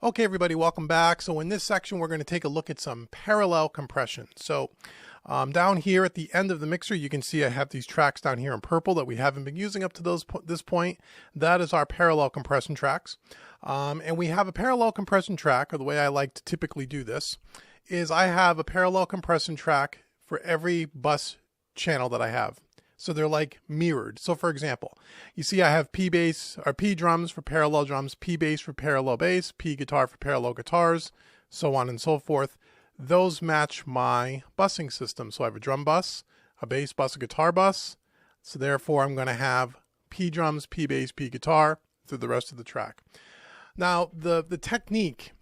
Okay, everybody, welcome back. So in this section, we're going to take a look at some parallel compression. So down here at the end of the mixer, you can see I have these tracks down here in purple that we haven't been using up to this point. That is our parallel compression tracks. And we have a parallel compression track, or the way I like to typically do this, is I have a parallel compression track for every bus channel that I have. So they're like mirrored. So for example, you see I have P bass or P drums for parallel drums, P bass for parallel bass, P guitar for parallel guitars, so on and so forth. Those match my busing system. So I have a drum bus, a bass bus, a guitar bus. So therefore I'm going to have P drums, P bass, P guitar through the rest of the track. Now the technique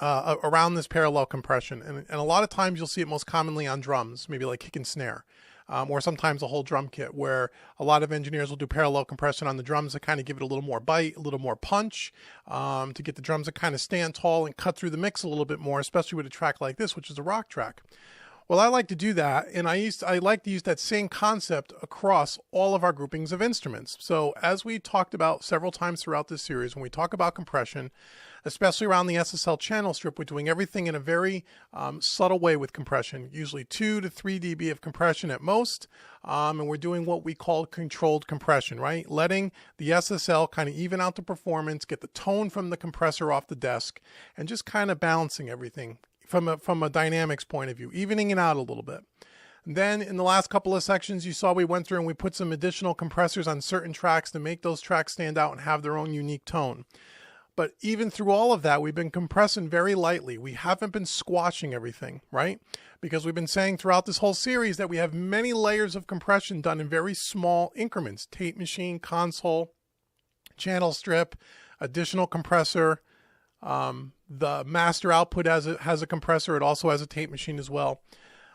around this parallel compression, and a lot of times you'll see it most commonly on drums, maybe like kick and snare. Or sometimes a whole drum kit, where a lot of engineers will do parallel compression on the drums to kind of give it a little more bite, a little more punch, to get the drums to kind of stand tall and cut through the mix a little bit more, especially with a track like this, which is a rock track. Well, I like to do that, and I like to use that same concept across all of our groupings of instruments. So as we talked about several times throughout this series, when we talk about compression, especially around the SSL channel strip, we're doing everything in a very subtle way with compression, usually 2 to 3 dB of compression at most, and we're doing what we call controlled compression, right? Letting the SSL kind of even out the performance, get the tone from the compressor off the desk, and just kind of balancing everything from a dynamics point of view, evening it out a little bit. And then in the last couple of sections, you saw we went through and we put some additional compressors on certain tracks to make those tracks stand out and have their own unique tone. But even through all of that, we've been compressing very lightly. We haven't been squashing everything, right? Because we've been saying throughout this whole series that we have many layers of compression done in very small increments: tape machine, console, channel strip, additional compressor. The master output has a compressor. It also has a tape machine as well.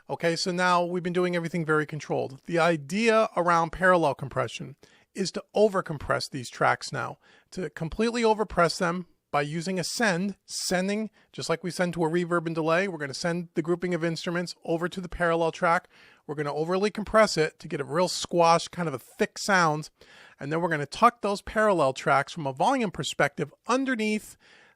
Okay, so now we've been doing everything very controlled. The idea around parallel compression is to overcompress these tracks now, to completely overpress them by using a sending, just like we send to a reverb and delay. We're going to send the grouping of instruments over to the parallel track. We're going to overly compress it to get a real squash, kind of a thick sound. And then we're going to tuck those parallel tracks from a volume perspective underneath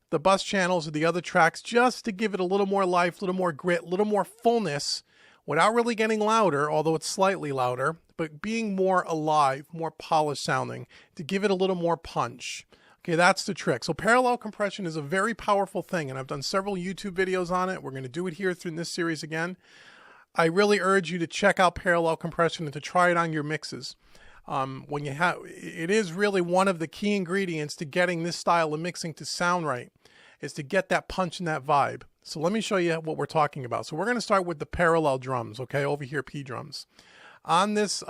the bus channels of the other tracks, just to give it a little more life, a little more grit, a little more fullness, without really getting louder, although it's slightly louder, but being more alive, more polished sounding, to give it a little more punch. Okay, that's the trick. So parallel compression is a very powerful thing, and I've done several YouTube videos on it. We're going to do it here through this series again. I really urge you to check out parallel compression and to try it on your mixes. When you have, it is really one of the key ingredients to getting this style of mixing to sound right, is to get that punch and that vibe. So let me show you what we're talking about. So we're going to start with the parallel drums, okay, over here, P drums. On this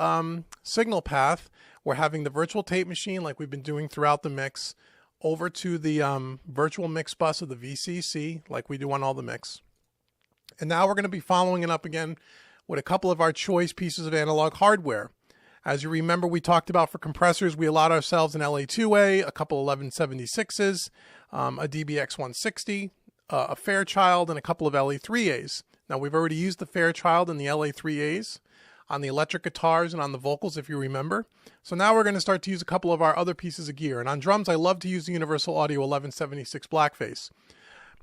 signal path, we're having the virtual tape machine, like we've been doing throughout the mix, over to the virtual mix bus of the VCC, like we do on all the mix. And now we're going to be following it up again with a couple of our choice pieces of analog hardware. As you remember, we talked about for compressors, we allowed ourselves an LA2A, a couple 1176s, a DBX160, a Fairchild, and a couple of LA3As. Now, we've already used the Fairchild and the LA3As on the electric guitars and on the vocals, if you remember. So now we're going to start to use a couple of our other pieces of gear. And on drums, I love to use the Universal Audio 1176 Blackface.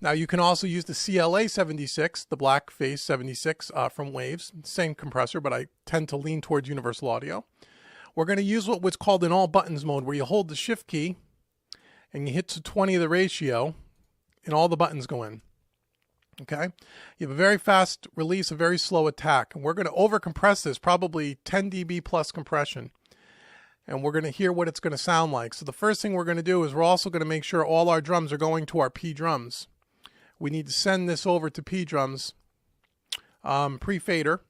Now, you can also use the CLA 76, the Blackface 76 from Waves. Same compressor, but I tend to lean towards Universal Audio. We're going to use what's called an all buttons mode, where you hold the shift key and you hit to 20 of the ratio, and all the buttons go in. Okay? You have a very fast release, a very slow attack. And we're going to overcompress this, probably 10 dB plus compression. And we're going to hear what it's going to sound like. So the first thing we're going to do is we're also going to make sure all our drums are going to our P drums. We need to send this over to P drums pre-fader.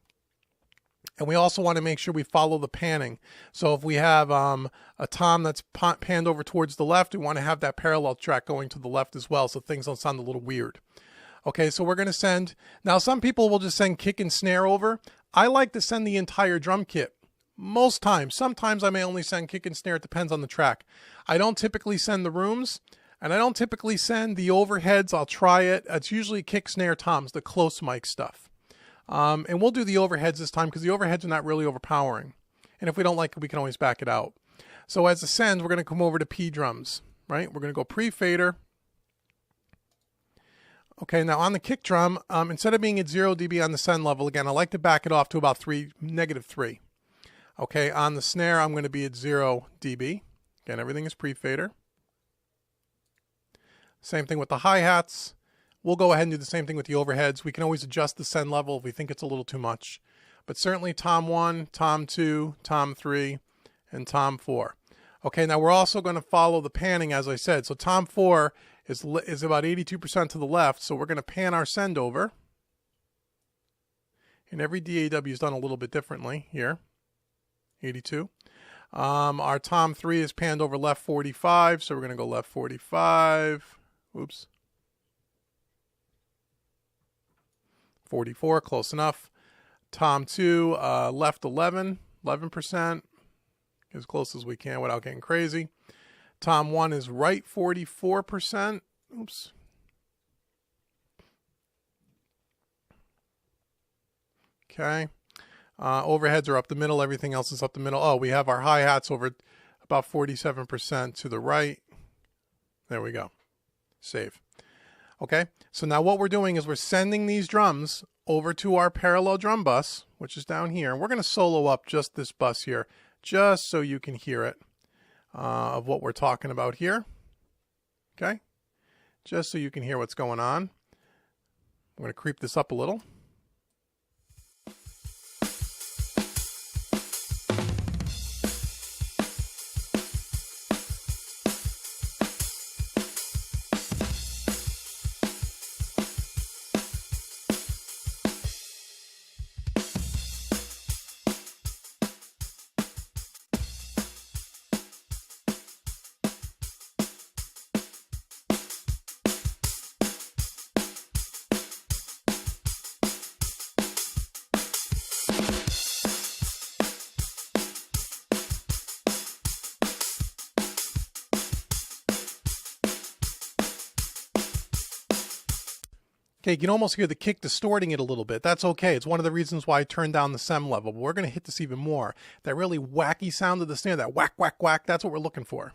And we also want to make sure we follow the panning. So if we have a tom that's panned over towards the left, we want to have that parallel track going to the left as well, so things don't sound a little weird. Okay, so we're going to send, now some people will just send kick and snare over. I like to send the entire drum kit. Most times. Sometimes I may only send kick and snare. It depends on the track. I don't typically send the rooms, and I don't typically send the overheads. I'll try it. It's usually kick, snare, toms, the close mic stuff. And we'll do the overheads this time because the overheads are not really overpowering. And if we don't like it, we can always back it out. So as a send, we're going to come over to P drums, right? We're going to go pre-fader. Okay, now on the kick drum, instead of being at 0 dB on the send level, again, I like to back it off to about -3. Okay, on the snare, I'm going to be at 0 dB. Again, everything is pre-fader. Same thing with the hi-hats. We'll go ahead and do the same thing with the overheads. We can always adjust the send level if we think it's a little too much. But certainly Tom 1, Tom 2, Tom 3, and Tom 4. Okay, now we're also going to follow the panning, as I said. So Tom 4 is about 82% to the left, so we're going to pan our send over. And every DAW is done a little bit differently here. 82. Our Tom 3 is panned over left 45, so we're going to go left 45. Oops. 44, close enough. Tom 2, left 11%, as close as we can without getting crazy. Tom 1 is right 44%. Oops. Okay. Overheads are up the middle. Everything else is up the middle. Oh, we have our hi-hats over about 47% to the right. There we go. Save. Okay. So now what we're doing is we're sending these drums over to our parallel drum bus, which is down here. And we're going to solo up just this bus here, just so you can hear it, of what we're talking about here. Okay. Just so you can hear what's going on. I'm going to creep this up a little. Okay, you can almost hear the kick distorting it a little bit. That's okay. It's one of the reasons why I turned down the sem level. But we're going to hit this even more. That really wacky sound of the snare, that whack, whack, whack, that's what we're looking for.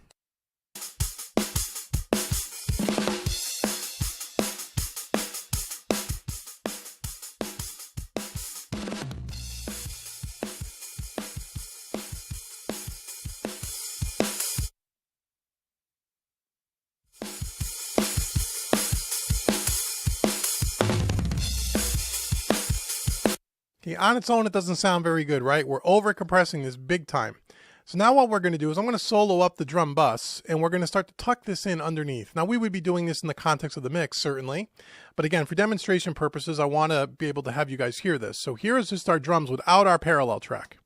Okay, on its own, it doesn't sound very good, right? We're over compressing this big time. So now what we're going to do is I'm going to solo up the drum bus, and we're going to start to tuck this in underneath. Now, we would be doing this in the context of the mix, certainly. But again, for demonstration purposes, I want to be able to have you guys hear this. So here is just our drums without our parallel track.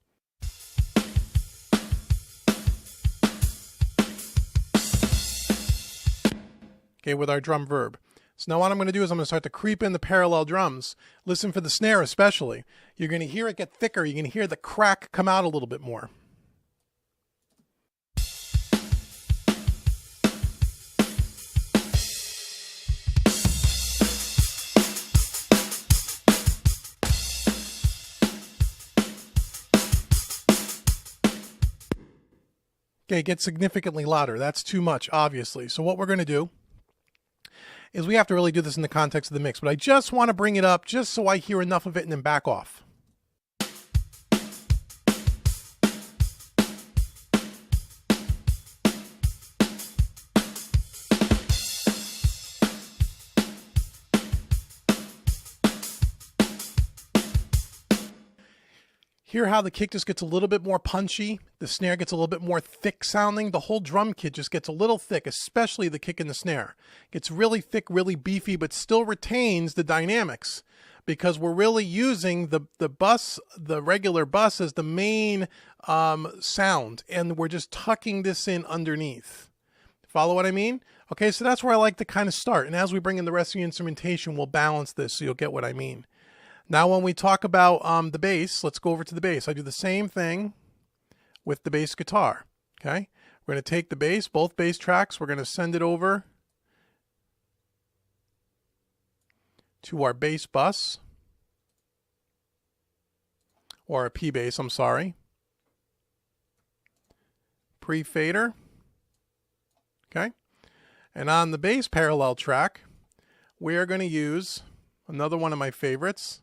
Okay, with our drum verb. So now what I'm going to do is I'm going to start to creep in the parallel drums. Listen for the snare especially. You're going to hear it get thicker. You're going to hear the crack come out a little bit more. Okay, it gets significantly louder. That's too much, obviously. So what we're going to do is we have to really do this in the context of the mix, but I just want to bring it up just so I hear enough of it and then back off. Hear how the kick just gets a little bit more punchy, the snare gets a little bit more thick sounding, the whole drum kit just gets a little thick, especially the kick and the snare. Gets really thick, really beefy, but still retains the dynamics because we're really using the bus, the regular bus, as the main sound, and we're just tucking this in underneath. Follow what I mean? Okay, so that's where I like to kind of start, and as we bring in the rest of the instrumentation, we'll balance this so you'll get what I mean. Now when we talk about the bass, let's go over to the bass. I do the same thing with the bass guitar, okay? We're going to take the bass, both bass tracks, we're going to send it over to our bass bus, or a P bass, I'm sorry. Pre-fader, okay? And on the bass parallel track, we're going to use another one of my favorites,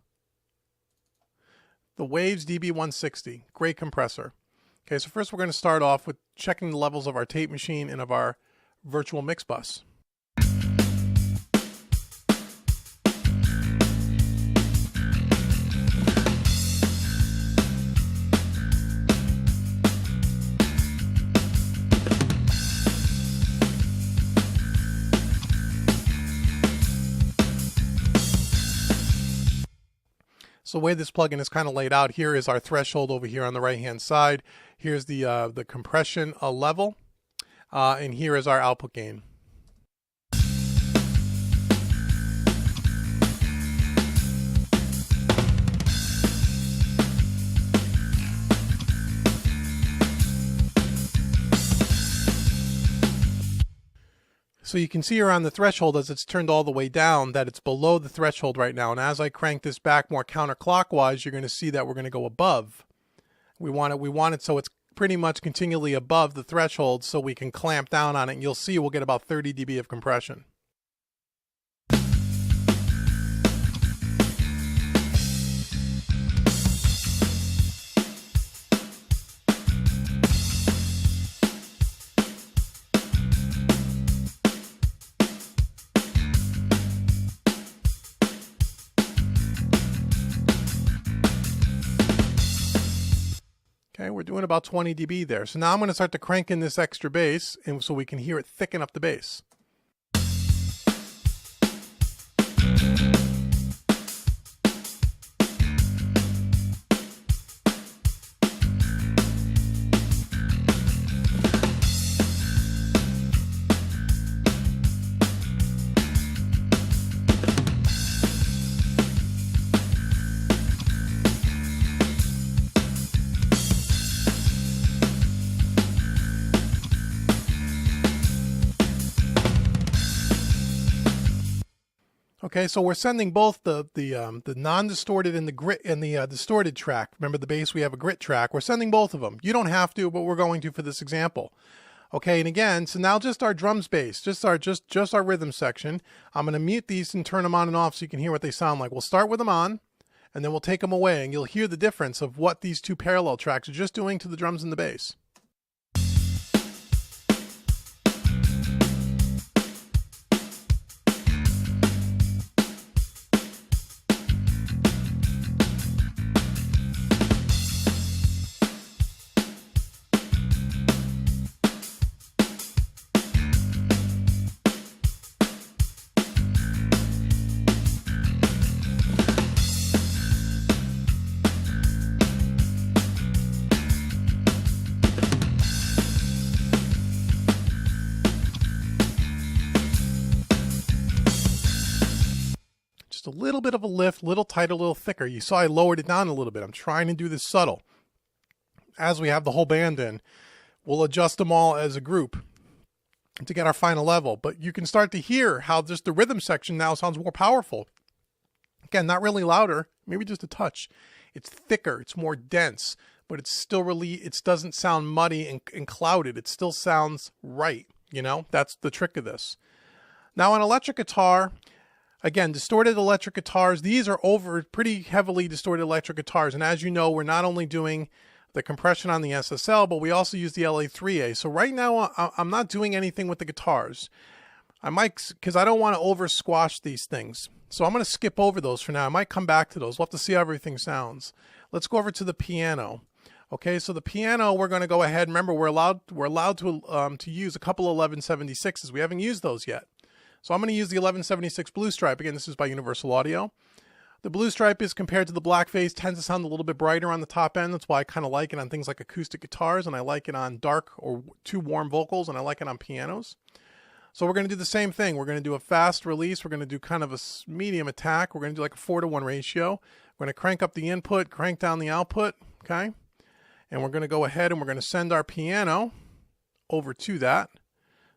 the Waves DB160. Great compressor. Okay, so first we're going to start off with checking the levels of our tape machine and of our virtual mix bus. So the way this plugin is kind of laid out, here is our threshold over here on the right hand side. Here's the compression level, and here is our output gain. So you can see around the threshold as it's turned all the way down that it's below the threshold right now. And as I crank this back more counterclockwise, you're going to see that we're going to go above. We want it so it's pretty much continually above the threshold so we can clamp down on it. And you'll see we'll get about 30 dB of compression. Okay, we're doing about 20 dB there. So now I'm going to start to crank in this extra bass and so we can hear it thicken up the bass. Okay, so we're sending both the non-distorted and the grit and the distorted track. Remember the bass, we have a grit track. We're sending both of them. You don't have to, but we're going to for this example. Okay, and again, so now just our drums bass, just our rhythm section. I'm going to mute these and turn them on and off so you can hear what they sound like. We'll start with them on, and then we'll take them away, and you'll hear the difference of what these two parallel tracks are just doing to the drums and the bass. A little bit of a lift, little tighter, a little thicker. You saw I lowered it down a little bit. I'm trying to do this subtle. As we have the whole band in, we'll adjust them all as a group to get our final level. But you can start to hear how just the rhythm section now sounds more powerful. Again, not really louder, maybe just a touch. It's thicker, it's more dense, but it's still really, it doesn't sound muddy and clouded. It still sounds right, you know? That's the trick of this. Now on electric guitar, again, distorted electric guitars, these are pretty heavily distorted electric guitars. And as you know, we're not only doing the compression on the SSL, but we also use the LA3A. So right now, I'm not doing anything with the guitars. I might, because I don't want to over squash these things. So I'm going to skip over those for now. I might come back to those. We'll have to see how everything sounds. Let's go over to the piano. Okay, so the piano, we're going to go ahead. Remember, we're allowed to use a couple of 1176s. We haven't used those yet. So I'm going to use the 1176 Blue Stripe. Again, this is by Universal Audio. The Blue Stripe is compared to the Black Phase, tends to sound a little bit brighter on the top end. That's why I kind of like it on things like acoustic guitars, and I like it on dark or too warm vocals, and I like it on pianos. So we're going to do the same thing. We're going to do a fast release. We're going to do kind of a medium attack. We're going to do like a 4-to-1 ratio. We're going to crank up the input, crank down the output, okay? And we're going to go ahead and we're going to send our piano over to that.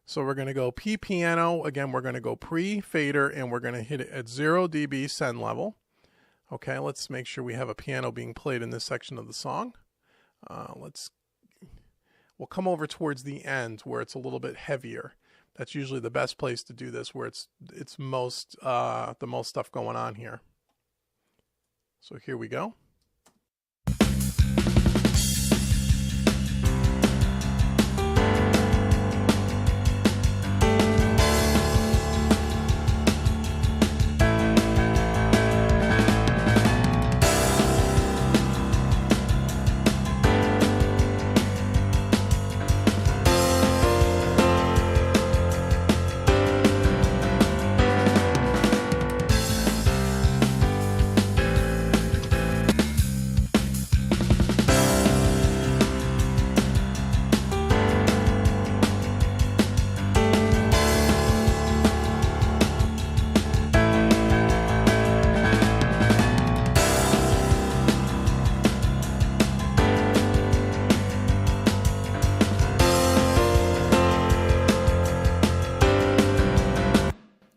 So we're going to go P piano. Again, we're going to go pre-fader, and we're going to hit it at 0 dB send level. Okay, let's make sure we have a piano being played in this section of the song. We'll come over towards the end where it's a little bit heavier. That's usually the best place to do this, where it's most the most stuff going on here. So here we go.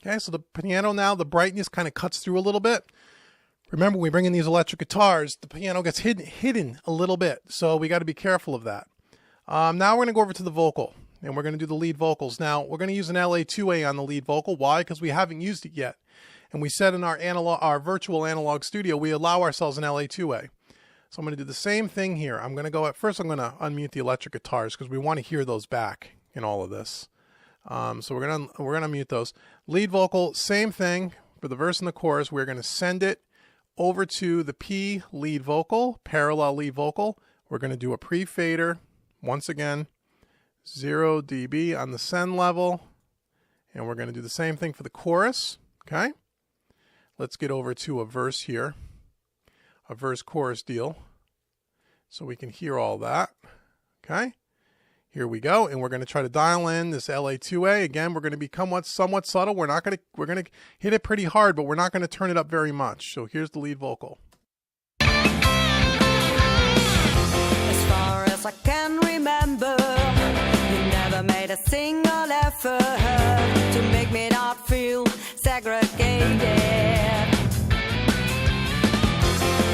Okay, so the piano now, the brightness kind of cuts through a little bit. Remember, when we bring in these electric guitars, the piano gets hidden a little bit, so we got to be careful of that. Now we're going to go over to the vocal, and we're going to do the lead vocals. Now, we're going to use an LA2A on the lead vocal. Why? Because we haven't used it yet. And we said in our virtual analog studio, we allow ourselves an LA2A. So I'm going to do the same thing here. I'm going to go at first, I'm going to unmute the electric guitars because we want to hear those back in all of this. So we're gonna mute those. Lead vocal, same thing for the verse and the chorus. We're gonna send it over to the P lead vocal, parallel lead vocal. We're gonna do a pre-fader. Once again, 0 dB on the send level, and we're gonna do the same thing for the chorus. Okay. Let's get over to a verse here, a verse chorus deal, so we can hear all that. Okay. Here we go, and we're going to try to dial in this LA2A. Again, we're going to be somewhat subtle. We're going to hit it pretty hard, but we're not going to turn it up very much. So here's the lead vocal. As far as I can remember, you never made a single effort to make me not feel segregated.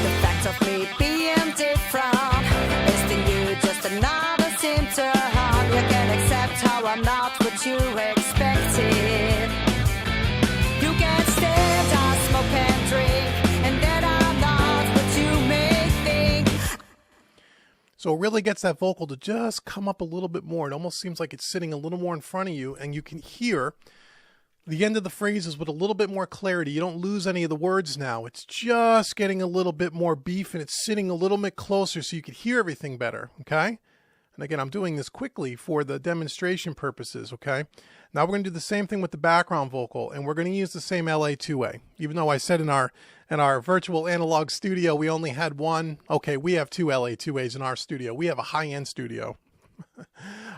The fact of me being different is to you just another symptom. You can accept how I'm not what you expected. You can stare, I smoke and drink, and that I'm not what you may think. So it really gets that vocal to just come up a little bit more. It almost seems like it's sitting a little more in front of you, and you can hear the end of the phrases with a little bit more clarity. You don't lose any of the words now. It's just getting a little bit more beef, and it's sitting a little bit closer so you can hear everything better, okay? And again, I'm doing this quickly for the demonstration purposes, okay? Now we're going to do the same thing with the background vocal, and we're going to use the same LA2A. Even though I said in our virtual analog studio we only had one, okay, we have two LA2As in our studio. We have a high-end studio.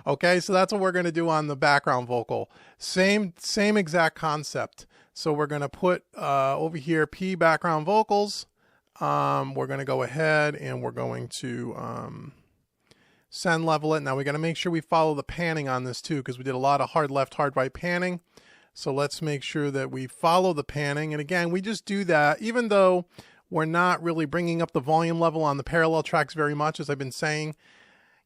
Okay, so that's what we're going to do on the background vocal. Same exact concept. So we're going to put over here P background vocals. We're going to go ahead and we're going to send level it. Now we got to make sure we follow the panning on this too, because we did a lot of hard left, hard right panning. So let's make sure that we follow the panning. And again, we just do that even though we're not really bringing up the volume level on the parallel tracks very much, as I've been saying.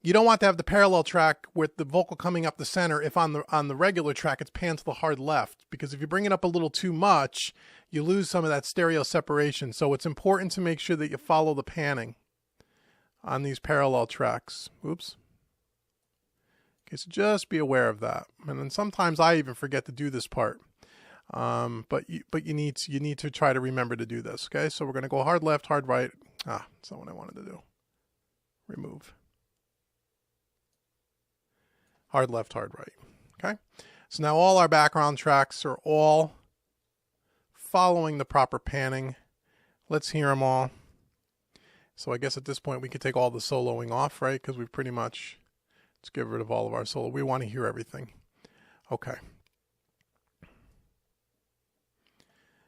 You don't want to have the parallel track with the vocal coming up the center if on the regular track it's panned to the hard left, because if you bring it up a little too much, you lose some of that stereo separation. So it's important to make sure that you follow the panning on these parallel tracks. Oops. Okay, so just be aware of that. And then sometimes I even forget to do this part. But you need to try to remember to do this. Okay, so we're going to go hard left, hard right. That's not what I wanted to do. Remove. Hard left, hard right. Okay, so now all our background tracks are all following the proper panning. Let's hear them all. So I guess at this point we could take all the soloing off, right? Because we've pretty much, let's get rid of all of our solo. We want to hear everything. Okay.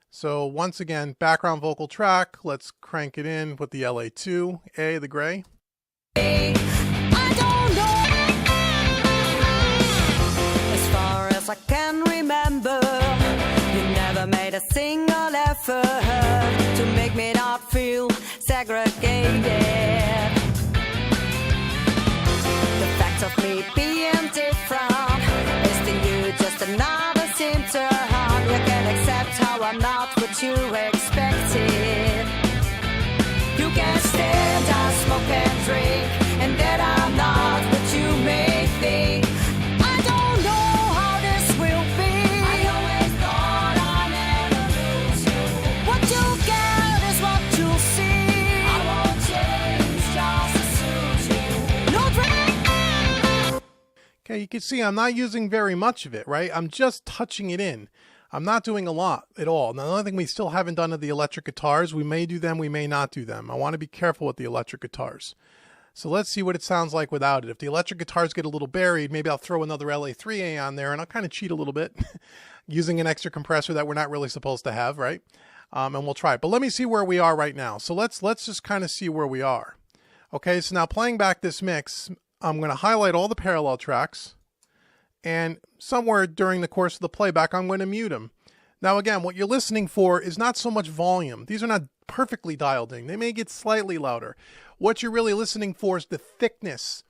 So once again, background vocal track. Let's crank it in with the LA2A, the gray. I can remember, you never made a single effort to make me not feel segregated. The fact of me being different is to you just another what you expected. You can stand, I smoke and drink, and that I'm not what you may think. I don't know how this will be. I always thought I'd never lose you. What you get is what you'll see. I won't change just to suit you. No drink. Okay, you can see I'm not using very much of it, right? I'm just touching it in. I'm not doing a lot at all. Now, the only thing we still haven't done are the electric guitars. We may do them, we may not do them. I want to be careful with the electric guitars. So let's see what it sounds like without it. If the electric guitars get a little buried, maybe I'll throw another LA3A on there, and I'll kind of cheat a little bit using an extra compressor that we're not really supposed to have, right? And we'll try it. But let me see where we are right now. So let's just kind of see where we are. Okay, so now playing back this mix, I'm going to highlight all the parallel tracks. And somewhere during the course of the playback, I'm going to mute them. Now again, what you're listening for is not so much volume. These are not perfectly dialed in. They may get slightly louder. What you're really listening for is the thickness,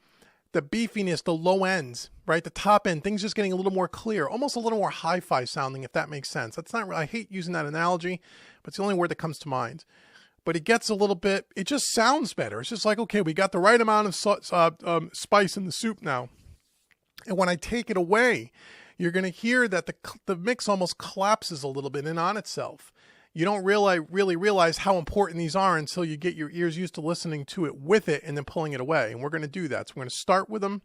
the beefiness, the low ends, right? The top end, things just getting a little more clear, almost a little more hi-fi sounding, if that makes sense. That's not, I hate using that analogy, but it's the only word that comes to mind. But it gets a little bit, it just sounds better. It's just like, okay, we got the right amount of spice in the soup now. And when I take it away, you're going to hear that the mix almost collapses a little bit in on itself. You don't really realize how important these are until you get your ears used to listening to it with it and then pulling it away. And we're going to do that. So we're going to start with them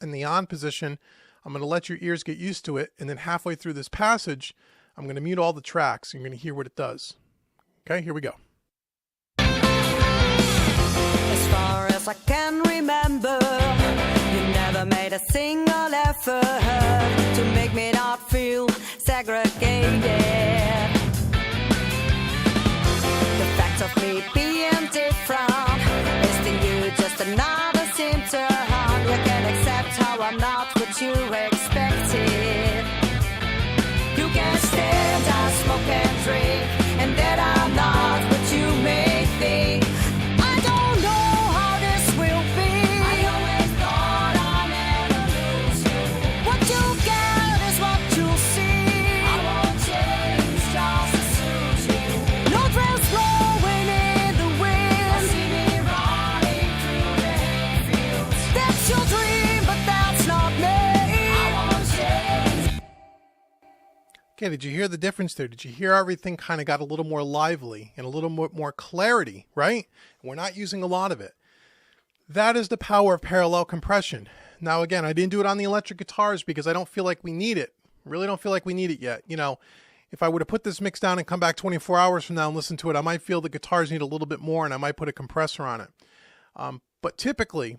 in the on position. I'm going to let your ears get used to it. And then halfway through this passage, I'm going to mute all the tracks. And you're going to hear what it does. Okay, here we go. As far as I can remember, you never made a single effort to make me not feel segregated. The fact of me being different is to you just another symptom. You can accept how I'm not what you expected. You can stand, I smoke and drink, and that I'm not what you may think. I don't know how this will be. I always thought I'd never lose you. What you get is what you'll see. I won't change just to suit you. No dress blowing in the wind. You'll see me running through the hayfields. That's your dream, but that's not me. I won't change. Okay, did you hear the difference there? Did you hear everything kind of got a little more lively and a little more clarity, right? We're not using a lot of it. That is the power of parallel compression. Now, again, I didn't do it on the electric guitars because I don't feel like we need it. Really don't feel like we need it yet. You know, if I were to put this mix down and come back 24 hours from now and listen to it, I might feel the guitars need a little bit more and I might put a compressor on it. But typically,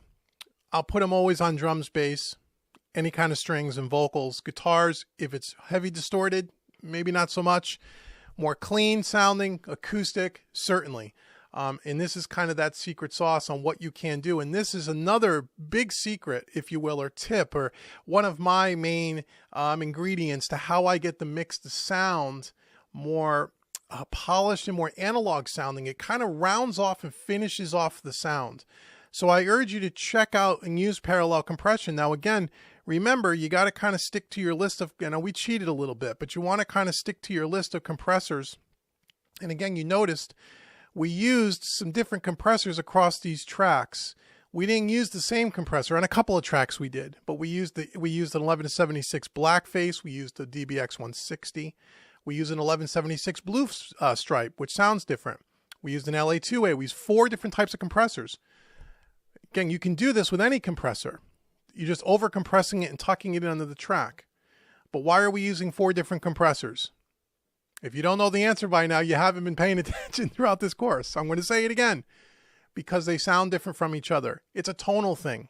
I'll put them always on drums, bass, any kind of strings and vocals. Guitars, if it's heavy distorted, maybe not so much. More clean sounding, acoustic, certainly. And this is kind of that secret sauce on what you can do. And this is another big secret, if you will, or tip, or one of my main ingredients to how I get the mix to sound more polished and more analog sounding. It kind of rounds off and finishes off the sound. So I urge you to check out and use parallel compression. Now, again, remember, you got to kind of stick to your list of, we cheated a little bit, but you want to kind of stick to your list of compressors. And again, you noticed we used some different compressors across these tracks. We didn't use the same compressor on a couple of tracks we did, but we used an 1176 blackface. We used a DBX 160. We used an 1176 blue stripe, which sounds different. We used an LA2A. We used 4 different types of compressors. Again, you can do this with any compressor. You're just over compressing it and tucking it under the track. But why are we using 4 different compressors? If you don't know the answer by now, you haven't been paying attention throughout this course. I'm going to say it again. Because they sound different from each other. It's a tonal thing,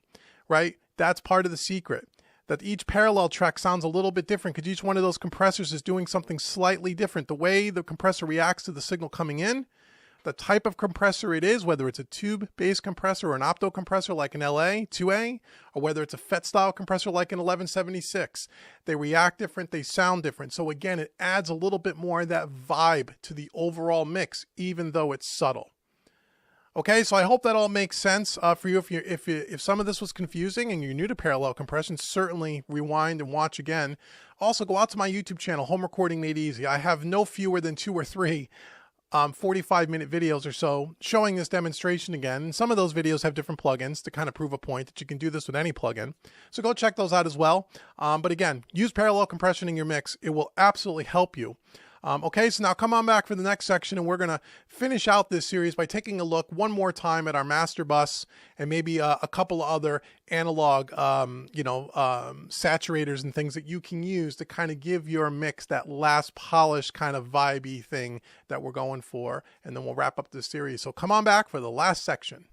right? That's part of the secret. That each parallel track sounds a little bit different because each one of those compressors is doing something slightly different. The way the compressor reacts to the signal coming in, the type of compressor it is, whether it's a tube-based compressor or an opto compressor like an LA2A, or whether it's a FET-style compressor like an 1176. They react different, they sound different. So again, it adds a little bit more of that vibe to the overall mix, even though it's subtle. Okay, so I hope that all makes sense for you. If some of this was confusing and you're new to parallel compression, certainly rewind and watch again. Also, go out to my YouTube channel, Home Recording Made Easy. I have no fewer than 2 or 3 45-minute videos or so showing this demonstration again. And some of those videos have different plugins to kind of prove a point that you can do this with any plugin. So go check those out as well. But again, use parallel compression in your mix. It will absolutely help you. Okay, so now come on back for the next section, and we're going to finish out this series by taking a look one more time at our master bus and maybe a couple of other analog, saturators and things that you can use to kind of give your mix that last polished kind of vibey thing that we're going for, and then we'll wrap up this series. So come on back for the last section.